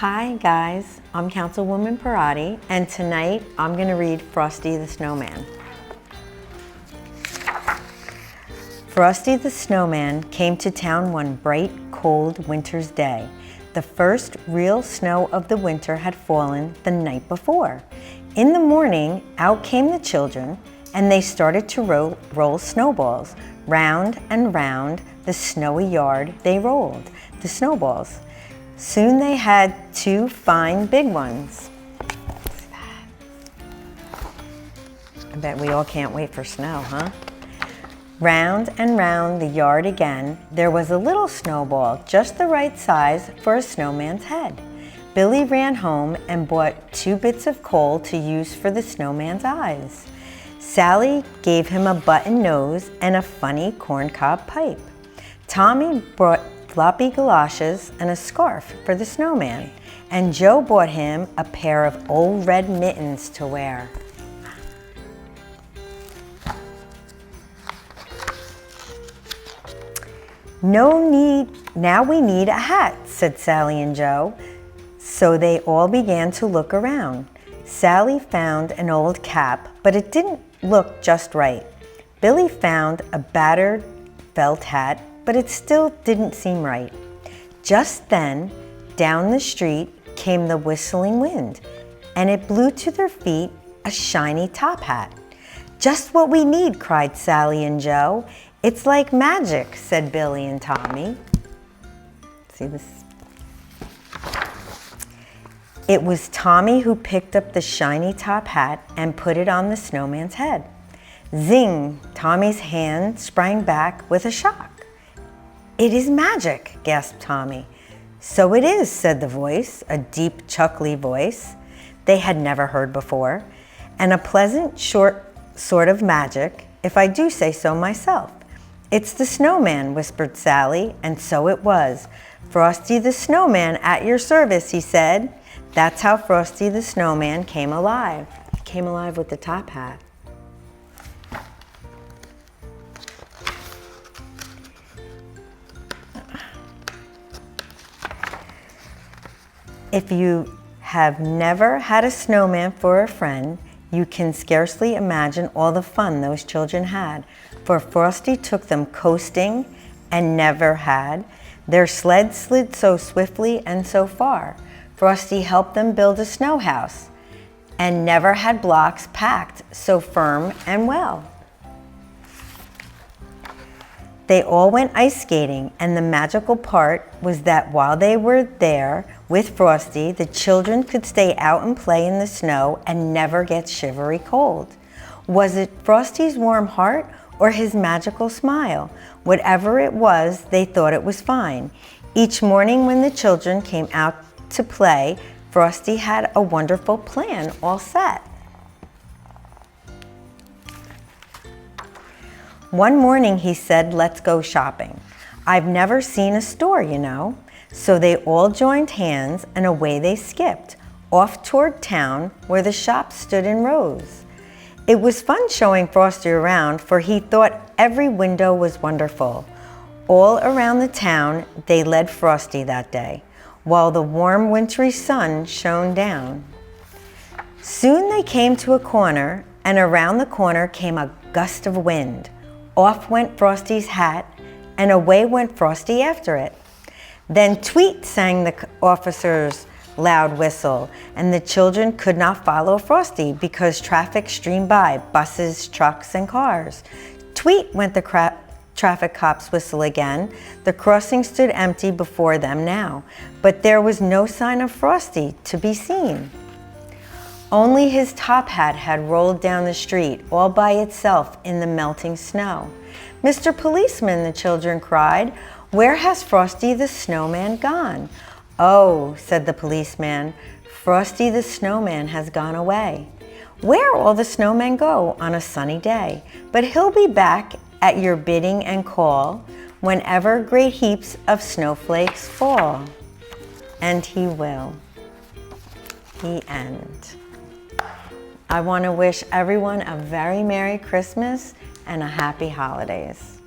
Hi guys, I'm Councilwoman Perrotti, and tonight I'm going to read Frosty the Snowman. Frosty the Snowman came to town one bright, cold winter's day. The first real snow of the winter had fallen the night before. In the morning, out came the children, and they started to roll snowballs. Round and round the snowy yard they rolled, the snowballs. Soon they had two fine big ones. I bet we all can't wait for snow, huh? Round and round the yard again, there was a little snowball, just the right size for a snowman's head. Billy ran home and bought 2 bits of coal to use for the snowman's eyes. Sally gave him a button nose and a funny corncob pipe. Tommy brought floppy galoshes and a scarf for the snowman, and Joe bought him a pair of old red mittens to wear. Now we need a hat, said Sally and Joe. So they all began to look around. Sally found an old cap, but it didn't look just right. Billy found a battered felt hat, but it still didn't seem right. Just then, down the street came the whistling wind, and it blew to their feet a shiny top hat. Just what we need, cried Sally and Joe. It's like magic, said Billy and Tommy. See this? It was Tommy who picked up the shiny top hat and put it on the snowman's head. Zing! Tommy's hand sprang back with a shock. It is magic, gasped Tommy. So it is, said the voice, a deep, chuckly voice they had never heard before, and a pleasant, short sort of magic, if I do say so myself. It's the snowman, whispered Sally, and so it was. Frosty the Snowman at your service, he said. That's how Frosty the Snowman came alive. He came alive with the top hat. If you have never had a snowman for a friend, you can scarcely imagine all the fun those children had, for Frosty took them coasting and never had. Their sled slid so swiftly and so far. Frosty helped them build a snow house and never had blocks packed so firm and well. They all went ice skating, and the magical part was that while they were there with Frosty, the children could stay out and play in the snow and never get shivery cold. Was it Frosty's warm heart or his magical smile? Whatever it was, they thought it was fine. Each morning when the children came out to play, Frosty had a wonderful plan all set. One morning he said, let's go shopping. I've never seen a store, you know. So they all joined hands and away they skipped, off toward town where the shops stood in rows. It was fun showing Frosty around, for he thought every window was wonderful. All around the town they led Frosty that day, while the warm wintry sun shone down. Soon they came to a corner, and around the corner came a gust of wind. Off went Frosty's hat, and away went Frosty after it. Then tweet sang the officer's loud whistle, and the children could not follow Frosty because traffic streamed by, buses, trucks, and cars. Tweet went the traffic cop's whistle again. The crossing stood empty before them now, but there was no sign of Frosty to be seen. Only his top hat had rolled down the street all by itself in the melting snow. Mr. Policeman, the children cried, where has Frosty the Snowman gone? Oh, said the policeman, Frosty the Snowman has gone away. Where all the snowmen go on a sunny day, but he'll be back at your bidding and call whenever great heaps of snowflakes fall. And he will. The end. I want to wish everyone a very Merry Christmas and a Happy Holidays.